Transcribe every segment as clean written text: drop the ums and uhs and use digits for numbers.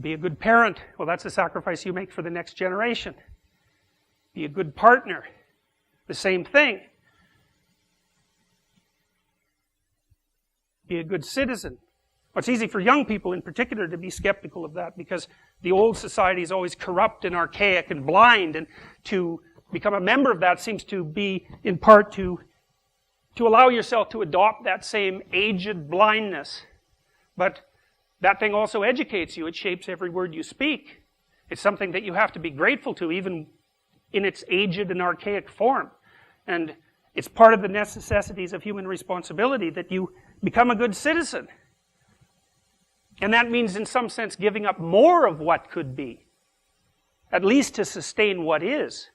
Be a good parent. Well, that's a sacrifice you make for the next generation. Be a good partner. The same thing. Be a good citizen. Well, it's easy for young people in particular to be skeptical of that because the old society is always corrupt and archaic and blind, and to become a member of that seems to be in part to allow yourself to adopt that same aged blindness. But that thing also educates you. It shapes every word you speak. It's something that you have to be grateful to, even in its aged and archaic form. And it's part of the necessities of human responsibility that you become a good citizen. And that means, in some sense, giving up more of what could be, at least to sustain what is.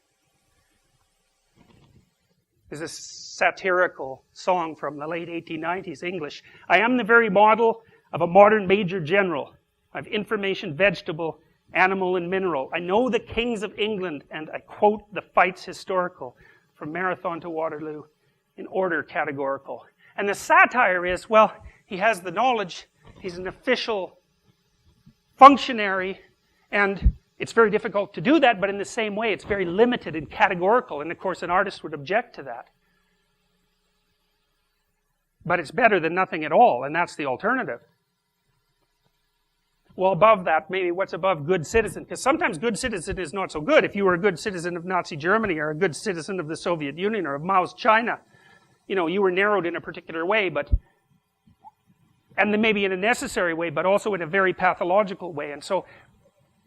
There's a satirical song from the late 1890s, English. I am the very model of a modern major general. I've information, vegetable, animal, and mineral. I know the kings of England, and I quote the fights historical, from Marathon to Waterloo, in order categorical. And the satire is, well, he has the knowledge, he's an official functionary, and it's very difficult to do that, but in the same way, it's very limited and categorical, and of course an artist would object to that. But it's better than nothing at all, and that's the alternative. Well, above that, maybe what's above good citizen? Because sometimes good citizen is not so good. If you were a good citizen of Nazi Germany, or a good citizen of the Soviet Union, or of Mao's China, you know, you were narrowed in a particular way, and then maybe in a necessary way, but also in a very pathological way. And so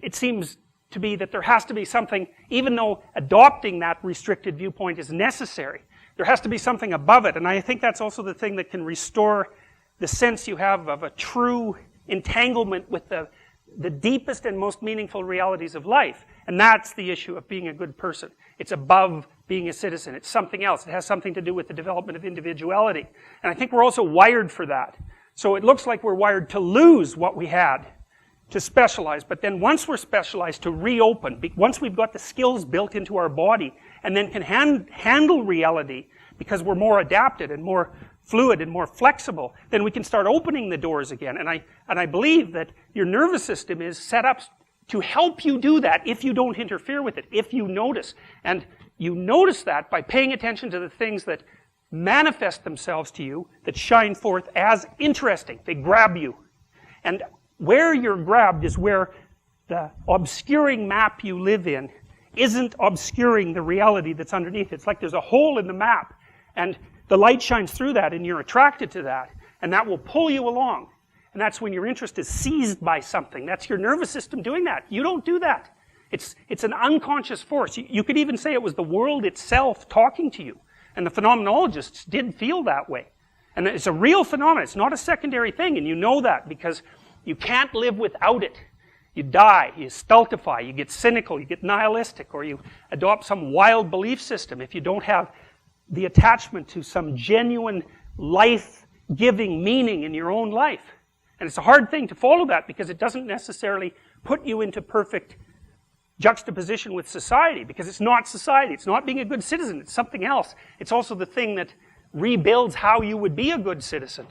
it seems to be that there has to be something, even though adopting that restricted viewpoint is necessary, there has to be something above it. And I think that's also the thing that can restore the sense you have of a true entanglement with the deepest and most meaningful realities of life. And that's the issue of being a good person. It's above being a citizen. It's something else. It has something to do with the development of individuality. And I think we're also wired for that. So it looks like we're wired to lose what we had, to specialize. But then once we're specialized, to reopen. Once we've got the skills built into our body, and then can handle reality, because we're more adapted and more fluid and more flexible, then we can start opening the doors again. And I believe that your nervous system is set up to help you do that if you don't interfere with it, if you notice. And you notice that by paying attention to the things that manifest themselves to you, that shine forth as interesting. They grab you. And where you're grabbed is where the obscuring map you live in isn't obscuring the reality that's underneath. It's like there's a hole in the map, and the light shines through that, and you're attracted to that, and that will pull you along. And that's when your interest is seized by something. That's your nervous system doing that. You don't do that. It's an unconscious force. You could even say it was the world itself talking to you. And the phenomenologists did feel that way. And it's a real phenomenon. It's not a secondary thing, and you know that because you can't live without it. You die, you stultify, you get cynical, you get nihilistic, or you adopt some wild belief system if you don't have the attachment to some genuine life-giving meaning in your own life. And it's a hard thing to follow that because it doesn't necessarily put you into perfect juxtaposition with society, because it's not society, it's not being a good citizen, it's something else. It's also the thing that rebuilds how you would be a good citizen.